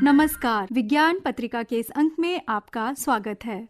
नमस्कार, विज्ञान पत्रिका के इस अंक में आपका स्वागत है।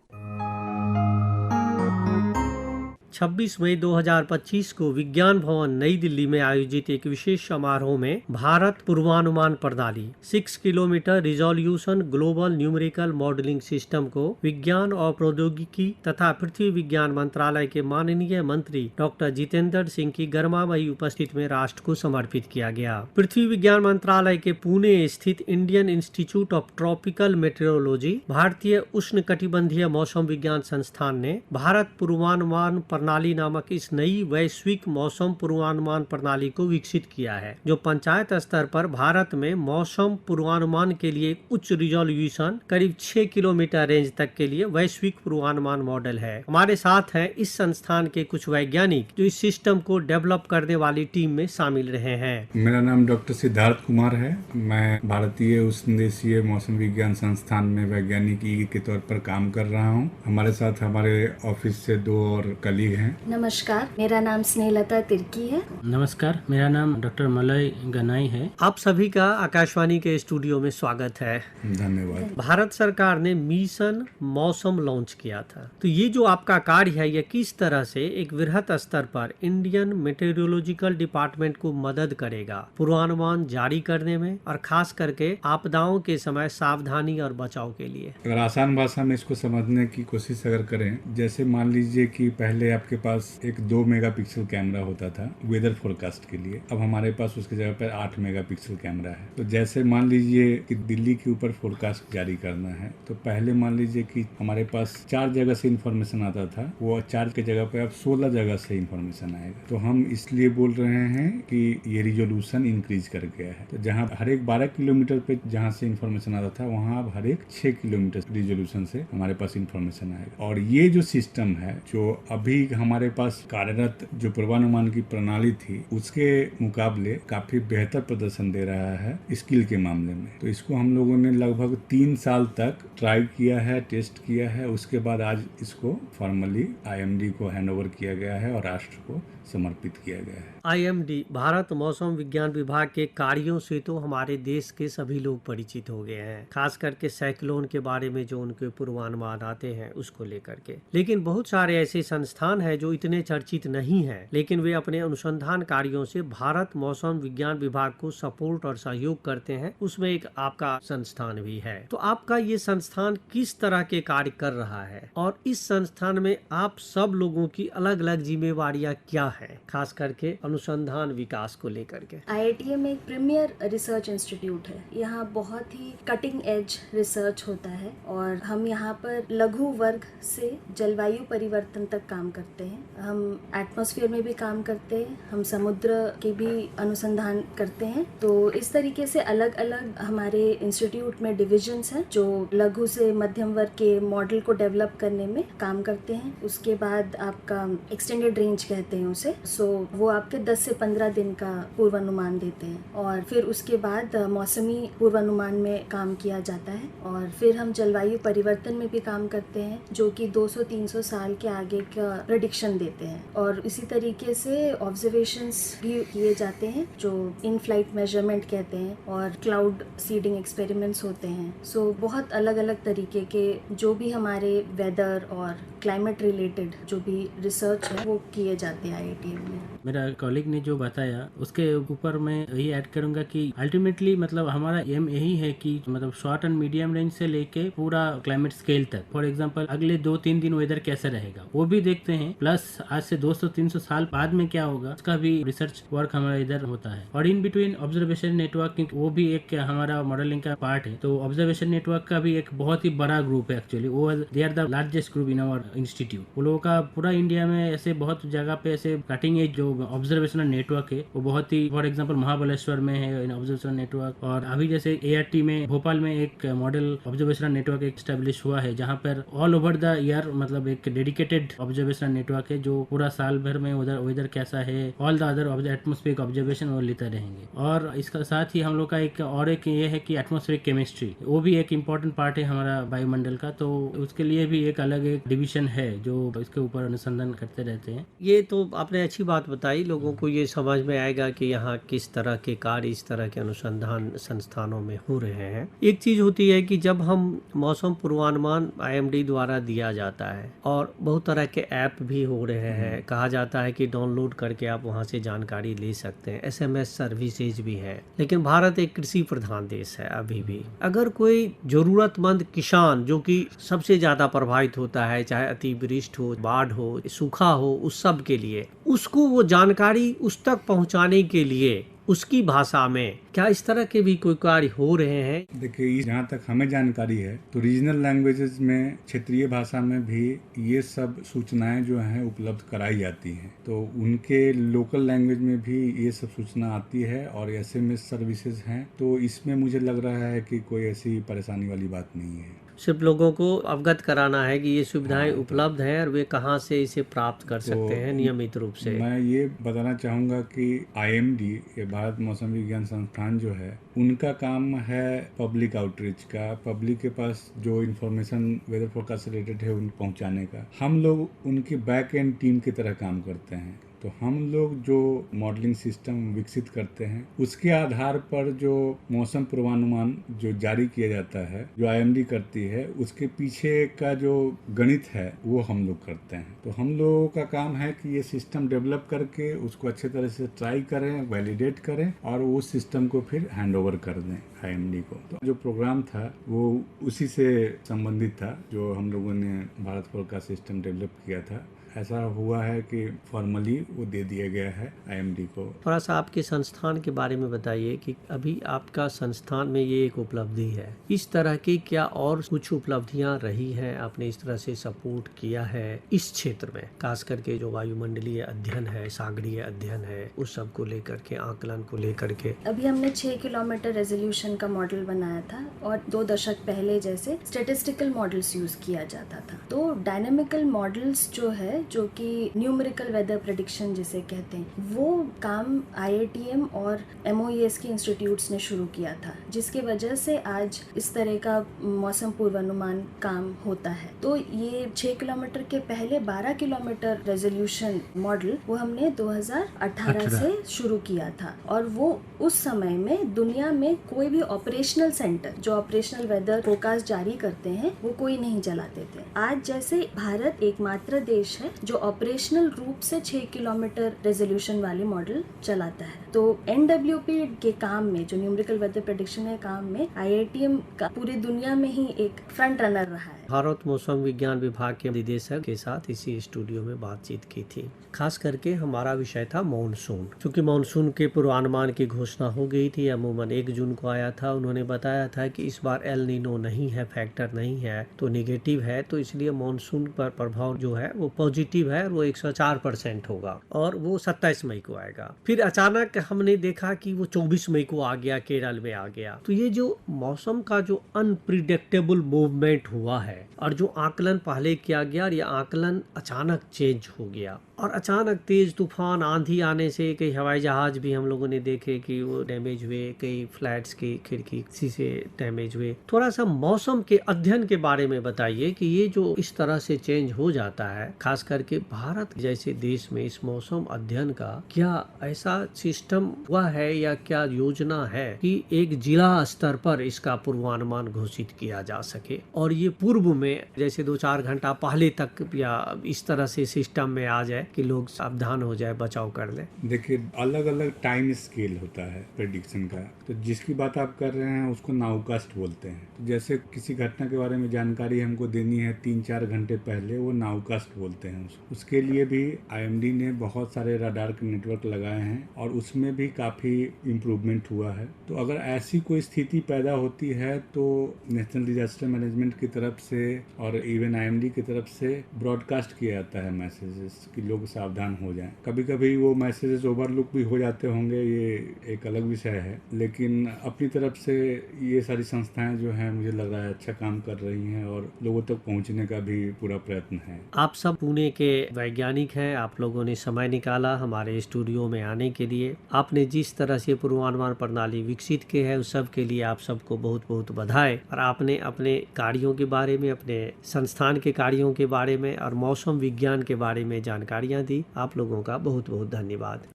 26 मई 2025 को विज्ञान भवन नई दिल्ली में आयोजित एक विशेष समारोह में भारत पूर्वानुमान प्रणाली 6 kilometre resolution global numerical modelling system को विज्ञान और प्रौद्योगिकी तथा पृथ्वी विज्ञान मंत्रालय के माननीय मंत्री डॉक्टर जितेंद्र सिंह की गर्मामयी उपस्थिति में राष्ट्र को समर्पित किया गया। पृथ्वी विज्ञान मंत्रालय के पुणे स्थित Indian institute of tropical metrology भारतीय उष्णकटिबंधीय मौसम विज्ञान संस्थान ने भारत पूर्वानुमान प्रणाली नामक इस नई वैश्विक मौसम पूर्वानुमान प्रणाली को विकसित किया है, जो पंचायत स्तर पर भारत में मौसम पूर्वानुमान के लिए एक उच्च रिजोल्यूशन करीब 6 किलोमीटर रेंज तक के लिए वैश्विक पूर्वानुमान मॉडल है। हमारे साथ हैं इस संस्थान के कुछ वैज्ञानिक जो इस सिस्टम को डेवलप करने वाली टीम में शामिल रहे हैं। मेरा नाम डॉक्टर सिद्धार्थ कुमार है। मैं भारतीय उष्णदेशीय मौसम विज्ञान संस्थान में वैज्ञानिक के तौर पर काम कर रहा हूँ। हमारे साथ हमारे ऑफिस से 2 और कलीग हैं। नमस्कार, मेरा नाम स्नेहलता तिर्की है। नमस्कार, मेरा नाम डॉक्टर मलय गनाई है। आप सभी का आकाशवाणी के स्टूडियो में स्वागत है। धन्यवाद। भारत सरकार ने मिशन मौसम लॉन्च किया था, तो ये जो आपका कार्य है ये किस तरह से एक वृहत स्तर पर इंडियन मेटेरियोलॉजिकल डिपार्टमेंट को मदद करेगा पूर्वानुमान जारी करने में और खास करके आपदाओं के समय सावधानी और बचाव के लिए? अगर आसान भाषा में इसको समझने की कोशिश अगर करें, जैसे मान लीजिए कि पहले आपके पास एक 2 मेगापिक्सल कैमरा होता था वेदर फोरकास्ट के लिए, अब हमारे पास उसकी जगह पर 8 मेगापिक्सल कैमरा है। तो जैसे मान लीजिए कि दिल्ली के ऊपर फोरकास्ट जारी करना है, तो पहले मान लीजिए कि हमारे पास 4 जगह से इंफॉर्मेशन आता था, वो 4 की जगह पे अब 16 जगह से इंफॉर्मेशन आएगा। तो हम इसलिए बोल रहे हैं कि ये रिजोल्यूशन इंक्रीज कर गया है। तो जहाँ हर एक 12 किलोमीटर पे जहाँ से इंफॉर्मेशन आता था, वहाँ अब हर एक 6 किलोमीटर रिजोल्यूशन से हमारे पास इंफॉर्मेशन आएगा। और ये जो सिस्टम है, जो अभी हमारे पास कार्यरत जो पूर्वानुमान की प्रणाली थी, उसके मुकाबले काफी बेहतर प्रदर्शन दे रहा है स्किल के मामले में। तो इसको हम लोगों ने लगभग 3 साल तक ट्राई किया है, टेस्ट किया है। उसके बाद आज इसको फॉर्मली IMD को हैंडओवर किया गया है और राष्ट्र को समर्पित किया गया है। IMD भारत मौसम विज्ञान विभाग के कार्यों से तो हमारे देश के सभी लोग परिचित हो गए हैं, खास करके साइक्लोन के बारे में जो उनके पूर्वानुमान आते हैं उसको लेकर के। लेकिन बहुत सारे ऐसे संस्थान हैं जो इतने चर्चित नहीं हैं, लेकिन वे अपने अनुसंधान कार्यों से भारत मौसम विज्ञान विभाग को सपोर्ट और सहयोग करते हैं। उसमें एक आपका संस्थान भी है। तो आपका ये संस्थान किस तरह के कार्य कर रहा है और इस संस्थान में आप सब लोगों की अलग अलग जिम्मेवारियां क्या है, खास करके अनुसंधान विकास को लेकर के? IITM एक प्रीमियर रिसर्च इंस्टीट्यूट है। यहाँ बहुत ही कटिंग एज रिसर्च होता है और हम यहाँ पर लघु वर्ग से जलवायु परिवर्तन तक काम करते हैं। हम एटमॉस्फेयर में भी काम करते हैं, हम समुद्र के भी अनुसंधान करते हैं। तो इस तरीके से अलग अलग हमारे इंस्टीट्यूट में डिविजन्स हैं जो लघु से मध्यम वर्ग के मॉडल को डेवलप करने में काम करते हैं। उसके बाद आपका एक्सटेंडेड रेंज कहते हैं उसे। वो आपके 10 से 15 दिन का पूर्वानुमान देते हैं और फिर उसके बाद मौसमी पूर्वानुमान में काम किया जाता है। और फिर हम जलवायु परिवर्तन में भी काम करते हैं, जो कि 200-300 साल के आगे का प्रेडिक्शन देते हैं। और इसी तरीके से ऑब्जर्वेशंस भी किए जाते हैं जो इन फ्लाइट मेजरमेंट कहते हैं, और क्लाउड सीडिंग एक्सपेरिमेंट्स होते हैं। बहुत अलग अलग तरीके के जो भी हमारे वेदर और क्लाइमेट रिलेटेड जो भी रिसर्च है वो किए जाते हैं IITM में। मेरा कॉलीग ने जो बताया उसके ऊपर मैं यही ऐड करूंगा कि अल्टीमेटली मतलब हमारा एम यही है कि मतलब शॉर्ट एंड मीडियम रेंज से लेके पूरा क्लाइमेट स्केल तक, फॉर एग्जांपल अगले 2-3 दिन वेदर कैसा रहेगा वो भी देखते हैं, प्लस आज से 200-300 साल बाद में क्या होगा उसका भी रिसर्च वर्क हमारा इधर होता है। और इन बिटवीन ऑब्जर्वेशन नेटवर्क वो भी एक हमारा मॉडलिंग का पार्ट है। तो ऑब्जर्वेशन नेटवर्क का भी एक बहुत ही बड़ा ग्रुप है एक्चुअली, वो they are the largest group in our institute. वो लोगों का पूरा इंडिया में ऐसे बहुत जगह पे ऐसे कटिंग एज जो ऑब्जर्वेशनल नेटवर्क है वो बहुत ही, फॉर एग्जांपल महाबलेश्वर में है ऑब्जर्वेशनल नेटवर्क, और अभी जैसे ART में भोपाल में एक मॉडल ऑब्जर्वेशनल नेटवर्क एस्टेब्लिश हुआ है जहाँ पर ऑल ओवर द ईयर मतलब एक डेडिकेटेड ऑब्जर्वेशनल नेटवर्क है जो पूरा साल भर में उधर वेदर कैसा है, all the other atmospheric observation वो लेते रहेंगे। और इसका साथ ही हम लोग का एक ये है कि एटमॉस्फेरिक केमिस्ट्री वो भी एक इम्पोर्टेंट पार्ट है हमारा वायुमंडल का, तो उसके लिए भी एक अलग एक डिवीजन है जो इसके ऊपर अनुसंधान करते रहते हैं। ये तो आपने अच्छी बात बताई, लोगों को ये समझ में आएगा कि यहाँ किस तरह के कार्य इस तरह के अनुसंधान संस्थानों में हो रहे हैं। एक चीज होती है कि जब हम मौसम पूर्वानुमान IMD द्वारा दिया जाता है और बहुत तरह के ऐप भी हो रहे हैं, कहा जाता है कि डाउनलोड करके आप वहाँ से जानकारी ले सकते हैं, SMS सर्विसेज भी है। लेकिन भारत एक कृषि प्रधान देश है अभी भी। अगर कोई जरूरतमंद किसान जो कि सबसे ज्यादा प्रभावित होता है, चाहे अतिवृष्टि हो, बाढ़ हो, सूखा हो, उस सब के लिए उसको वो जानकारी उस तक पहुंचाने के लिए उसकी भाषा में क्या इस तरह के भी कोई कार्य हो रहे हैं? देखिए, जहाँ तक हमें जानकारी है तो रीजनल लैंग्वेजेस में, क्षेत्रीय भाषा में भी ये सब सूचनाएं जो हैं उपलब्ध कराई जाती हैं। तो उनके लोकल लैंग्वेज में भी ये सब सूचना आती है और SMS सर्विसेज हैं। तो इसमें मुझे लग रहा है कि कोई ऐसी परेशानी वाली बात नहीं है। सिर्फ लोगों को अवगत कराना है कि ये सुविधाएं उपलब्ध हैं और वे कहां से इसे प्राप्त कर सकते हैं नियमित रूप से। मैं ये बताना चाहूँगा कि IMD, ये भारत मौसम विज्ञान संस्थान जो है, उनका काम है पब्लिक आउटरीच का, पब्लिक के पास जो इन्फॉर्मेशन वेदर फोरकास्ट से रिलेटेड है उन पहुँचाने का। हम लोग उनकी बैक एंड टीम की तरह काम करते हैं। तो हम लोग जो मॉडलिंग सिस्टम विकसित करते हैं उसके आधार पर जो मौसम पूर्वानुमान जो जारी किया जाता है, जो IMD करती है, उसके पीछे का जो गणित है वो हम लोग करते हैं। तो हम लोगों का काम है कि ये सिस्टम डेवलप करके उसको अच्छे तरह से ट्राई करें, वैलिडेट करें और उस सिस्टम को फिर हैंड ओवर कर दें IMD को। तो जो प्रोग्राम था वो उसी से संबंधित था जो हम लोगों ने भारत फोरकास्ट सिस्टम डेवलप किया था। ऐसा हुआ है कि फॉर्मली वो दे दिया गया है IMD को। थोड़ा सा आपके संस्थान के बारे में बताइए कि अभी आपका संस्थान में ये एक उपलब्धि है, इस तरह की क्या और कुछ उपलब्धियां रही हैं? आपने इस तरह से सपोर्ट किया है इस क्षेत्र में, खास करके जो वायुमंडलीय अध्ययन है, सागरीय अध्ययन है, उस सब को लेकर के, आकलन को लेकर के? अभी हमने 6 किलोमीटर रेजोल्यूशन का मॉडल बनाया था और 2 दशक पहले जैसे स्टेटिस्टिकल मॉडल्स यूज किया जाता था। तो डायनेमिकल मॉडल्स जो है, जो कि न्यूमेरिकल वेदर प्रेडिक्शन जिसे कहते हैं, वो काम IITM और MOES के इंस्टीट्यूट्स ने शुरू किया था, जिसकी वजह से आज इस तरह का मौसम पूर्वानुमान काम होता है। तो ये 6 किलोमीटर के पहले 12 किलोमीटर रेजोल्यूशन मॉडल वो हमने 2018 से शुरू किया था और वो उस समय में दुनिया में कोई भी ऑपरेशनल सेंटर जो ऑपरेशनल वेदर फोरकास्ट जारी करते हैं वो कोई नहीं चलाते थे। आज जैसे भारत एकमात्र देश है जो ऑपरेशनल रूप से 6 किलोमीटर रेजोल्यूशन वाले मॉडल चलाता है। तो NWP के काम में, जो न्यूमेरिकल वेदर प्रेडिक्शन के काम में, IITM का पूरी दुनिया में ही एक फ्रंट रनर रहा है। भारत मौसम विज्ञान विभाग के निदेशक के साथ इसी स्टूडियो में बातचीत की थी। खास करके हमारा विषय था मानसून। क्योंकि मानसून के पूर्वानुमान की घोषणा हो गई थी, अमूमन 1 जून को आया था। उन्होंने बताया था कि इस बार एल नीनो नहीं है, फैक्टर नहीं है, तो निगेटिव है, तो इसलिए मानसून पर प्रभाव जो है वो पॉजिटिव है, वो 104% होगा और वो 27 मई को आएगा। फिर अचानक हमने देखा कि वो 24 मई को आ गया, केरल में आ गया। तो ये जो मौसम का जो अनप्रिडिक्टेबल मूवमेंट हुआ है और जो आकलन पहले किया गया और ये आकलन अचानक चेंज हो गया और अचानक तेज तूफान, आंधी आने से कई हवाई जहाज भी हम लोगों ने देखे कि वो डैमेज हुए, कई फ्लैट्स की खिड़की शीशे डैमेज हुए। थोड़ा सा मौसम के अध्ययन के बारे में बताइए कि ये जो इस तरह से चेंज हो जाता है, खास करके भारत जैसे देश में इस मौसम अध्ययन का क्या ऐसा सिस्टम हुआ है या क्या योजना है कि एक जिला स्तर पर इसका पूर्वानुमान घोषित किया जा सके और ये पूर्व में जैसे 2-4 घंटा पहले तक या इस तरह से सिस्टम में आ जाए कि लोग सावधान हो जाए, बचाव कर ले? देखिए, अलग अलग टाइम स्केल होता है प्रेडिक्शन का। तो जिसकी बात आप कर रहे हैं उसको नाउकास्ट बोलते हैं। तो जैसे किसी घटना के बारे में जानकारी हमको देनी है 3-4 घंटे पहले, वो नाउकास्ट बोलते हैं। उसके लिए भी IMD ने बहुत सारे रडार के नेटवर्क लगाए हैं और उसमें भी काफ़ी इम्प्रूवमेंट हुआ है। तो अगर ऐसी कोई स्थिति पैदा होती है तो नेशनल डिजास्टर मैनेजमेंट की तरफ से और इवन IMD की तरफ से ब्रॉडकास्ट किया जाता है मैसेजेस कि लोग सावधान हो जाएं। कभी कभी वो मैसेजेस ओवरलुक भी हो जाते होंगे, ये एक अलग विषय है, लेकिन अपनी तरफ से ये सारी संस्थाएं जो हैं मुझे लग रहा है अच्छा काम कर रही हैं और लोगों तक पहुंचने का भी पूरा प्रयत्न है। आप सब पुणे के वैज्ञानिक हैं, आप लोगों ने समय निकाला हमारे स्टूडियो में आने के लिए। आपने जिस तरह से पूर्वानुमान प्रणाली विकसित की है उस सब के लिए आप सबको बहुत बहुत बधाई। और आपने अपने कार्यों के बारे में, अपने संस्थान के कार्यों के बारे में और मौसम विज्ञान के बारे में जानकारी जानकारियां दी। आप लोगों का बहुत बहुत धन्यवाद।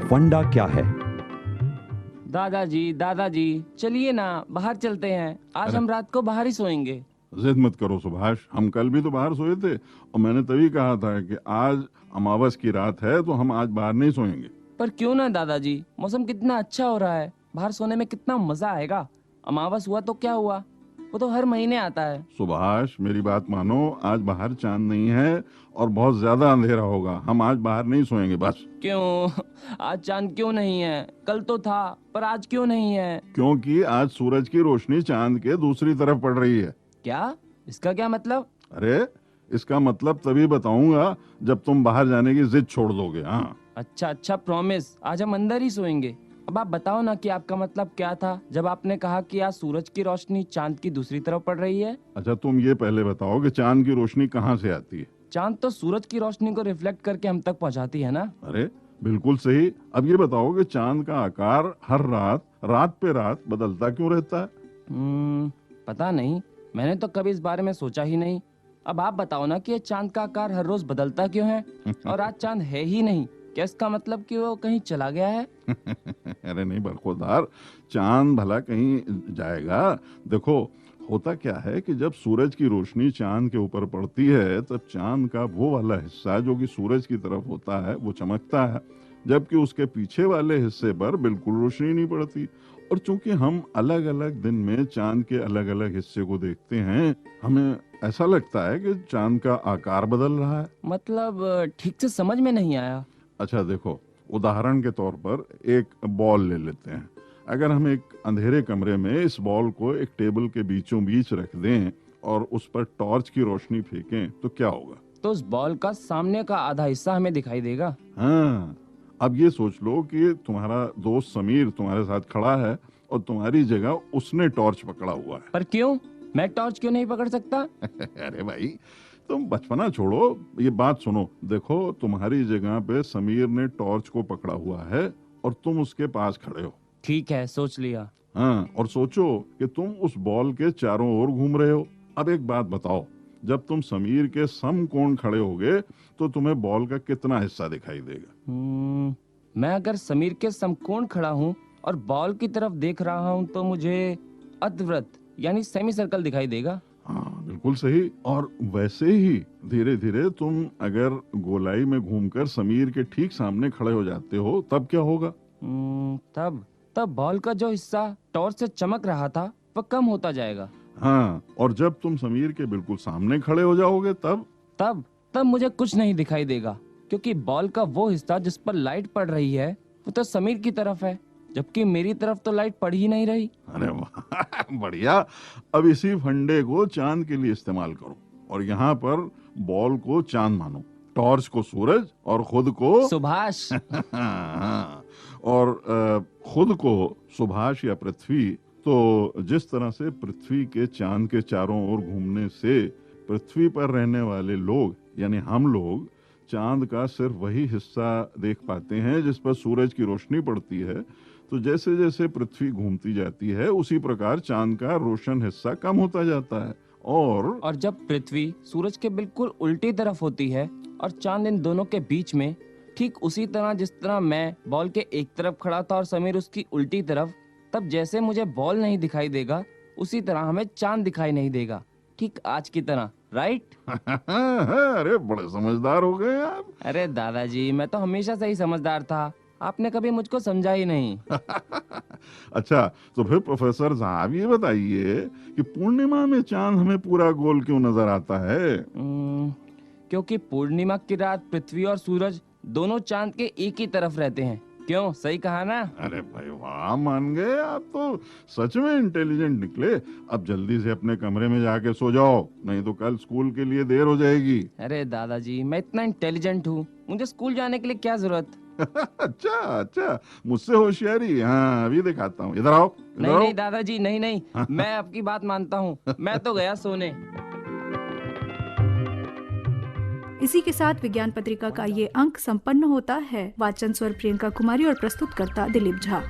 फंडा क्या है? दादाजी चलिए ना, बाहर चलते हैं। आज हम रात को बाहर ही सोएंगे। जिद मत करो सुभाष, हम कल भी तो बाहर सोए थे और मैंने तभी कहा था कि आज अमावस की रात है तो हम आज बाहर नहीं सोएंगे। पर क्यों ना दादाजी, मौसम कितना अच्छा हो रहा है, बाहर सोने में कितना मजा आएगा। अमावस हुआ तो क्या हुआ, वो तो हर महीने आता है। सुभाष मेरी बात मानो, आज बाहर चांद नहीं है और बहुत ज्यादा अंधेरा होगा, हम आज बाहर नहीं सोएंगे बस। क्यों, आज चांद क्यों नहीं है? कल तो था, पर आज क्यों नहीं है? क्योंकि आज सूरज की रोशनी चांद के दूसरी तरफ पड़ रही है। क्या? इसका क्या मतलब? अरे इसका मतलब तभी बताऊंगा जब तुम बाहर जाने की जिद छोड़ दोगे। हाँ अच्छा प्रॉमिस, आज हम अंदर ही सोएंगे। अब आप बताओ ना कि आपका मतलब क्या था जब आपने कहा कि आज सूरज की रोशनी चांद की दूसरी तरफ पड़ रही है। अच्छा तुम ये पहले बताओ कि चांद की रोशनी कहाँ से आती है? चांद तो सूरज की रोशनी को रिफ्लेक्ट करके हम तक पहुंचाती है ना। अरे बिल्कुल सही। अब ये बताओ कि चांद का आकार हर रात पे रात बदलता क्यों रहता है? पता नहीं, मैंने तो कभी इस बारे में सोचा ही नहीं। अब आप बताओ ना कि ये चांद का आकार हर रोज बदलता क्यों है? और आज चांद है ही नहीं, क्या इसका मतलब कि वो कहीं चला गया है? अरे नहीं बरखुरदार, चांद भला कहीं जाएगा? देखो होता क्या है कि जब सूरज की रोशनी चांद के ऊपर पड़ती है तब चांद का वो वाला हिस्सा जो कि सूरज की तरफ होता है वो चमकता है, जबकि उसके पीछे वाले हिस्से पर बिल्कुल रोशनी नहीं पड़ती। और चूंकि हम अलग अलग दिन में चांद के अलग अलग हिस्से को देखते हैं, हमें ऐसा लगता है कि चांद का आकार बदल रहा है। मतलब ठीक से समझ में नहीं आया। अच्छा देखो, उदाहरण के तौर पर एक बॉल ले लेते हैं। अगर हम एक अंधेरे कमरे में इस बॉल को एक टेबल के बीचों बीच रख दें और उस पर टॉर्च की रोशनी फेंकें तो क्या होगा? तो उस बॉल का सामने का आधा हिस्सा हमें दिखाई देगा। हाँ, अब ये सोच लो कि तुम्हारा दोस्त समीर तुम्हारे साथ खड़ा है और तुम्हारी जगह उसने टॉर्च पकड़ा हुआ है। पर क्यों, मैं टॉर्च क्यों नहीं पकड़ सकता? अरे भाई तुम बचपना छोड़ो, ये बात सुनो। देखो तुम्हारी जगह पे समीर ने टॉर्च को पकड़ा हुआ है और तुम उसके पास खड़े हो। ठीक है, सोच लिया। हाँ, और सोचो कि तुम उस बॉल के चारों ओर घूम रहे हो। अब एक बात बताओ, जब तुम समीर के समकोण खड़े होगे तो तुम्हें बॉल का कितना हिस्सा दिखाई देगा? मैं अगर समीर के समकोण खड़ा हूँ और बॉल की तरफ देख रहा हूँ तो मुझे अर्धवृत्त यानी सेमी सर्कल दिखाई देगा। हाँ बिल्कुल सही। और वैसे ही धीरे धीरे तुम अगर गोलाई में घूमकर समीर के ठीक सामने खड़े हो जाते हो तब क्या होगा? तब बॉल का जो हिस्सा टॉर्च से चमक रहा था वह कम होता जाएगा। हाँ, और जब तुम समीर के बिल्कुल सामने खड़े हो जाओगे तब मुझे कुछ नहीं दिखाई देगा, क्योंकि बॉल का वो हिस्सा जिस पर लाइट पड़ रही है वो तो समीर की तरफ है, जबकि मेरी तरफ तो लाइट पड़ ही नहीं रही। अरे वाह, बढ़िया। अब इसी फंडे को चांद के लिए इस्तेमाल करो और यहाँ पर बॉल को चांद मानो, टॉर्च को सूरज और खुद को सुभाष। और खुद को सुभाष या पृथ्वी। तो जिस तरह से पृथ्वी के चांद के चारों ओर घूमने से पृथ्वी पर रहने वाले लोग यानी हम लोग चांद का सिर्फ वही हिस्सा देख पाते हैं जिस पर सूरज की रोशनी पड़ती है, तो जैसे जैसे पृथ्वी घूमती जाती है उसी प्रकार चांद का रोशन हिस्सा कम होता जाता है। और जब पृथ्वी सूरज के बिल्कुल उल्टी तरफ होती है और चांद इन दोनों के बीच में, ठीक उसी तरह जिस तरह मैं बॉल के एक तरफ खड़ा था और समीर उसकी उल्टी तरफ, तब जैसे मुझे बॉल नहीं दिखाई देगा उसी तरह हमें चांद दिखाई नहीं देगा, ठीक आज की तरह। राइट? अरे बड़े समझदार हो गए आप। अरे दादाजी, मैं तो हमेशा से ही समझदार था, आपने कभी मुझको समझा ही नहीं। अच्छा तो फिर प्रोफेसर साहब ये बताइए कि पूर्णिमा में चांद हमें पूरा गोल क्यों नजर आता है? क्योंकि पूर्णिमा की रात पृथ्वी और सूरज दोनों चांद के एक ही तरफ रहते हैं। क्यों, सही कहा ना? अरे भाई वाह, मान गए आप तो सच में इंटेलिजेंट निकले। अब जल्दी से अपने कमरे में जाके सो जाओ, नहीं तो कल स्कूल के लिए देर हो जाएगी। अरे दादाजी, मैं इतना इंटेलिजेंट हूँ, मुझे स्कूल जाने के लिए क्या जरूरत? अच्छा, मुझसे होशियारी? हाँ अभी दिखाता हूँ, इधर आओ। नहीं दादाजी, नहीं मैं आपकी बात मानता हूँ, मैं तो गया सोने। इसी के साथ विज्ञान पत्रिका का ये अंक संपन्न होता है। वाचन स्वर प्रियंका कुमारी और प्रस्तुतकर्ता दिलीप झा।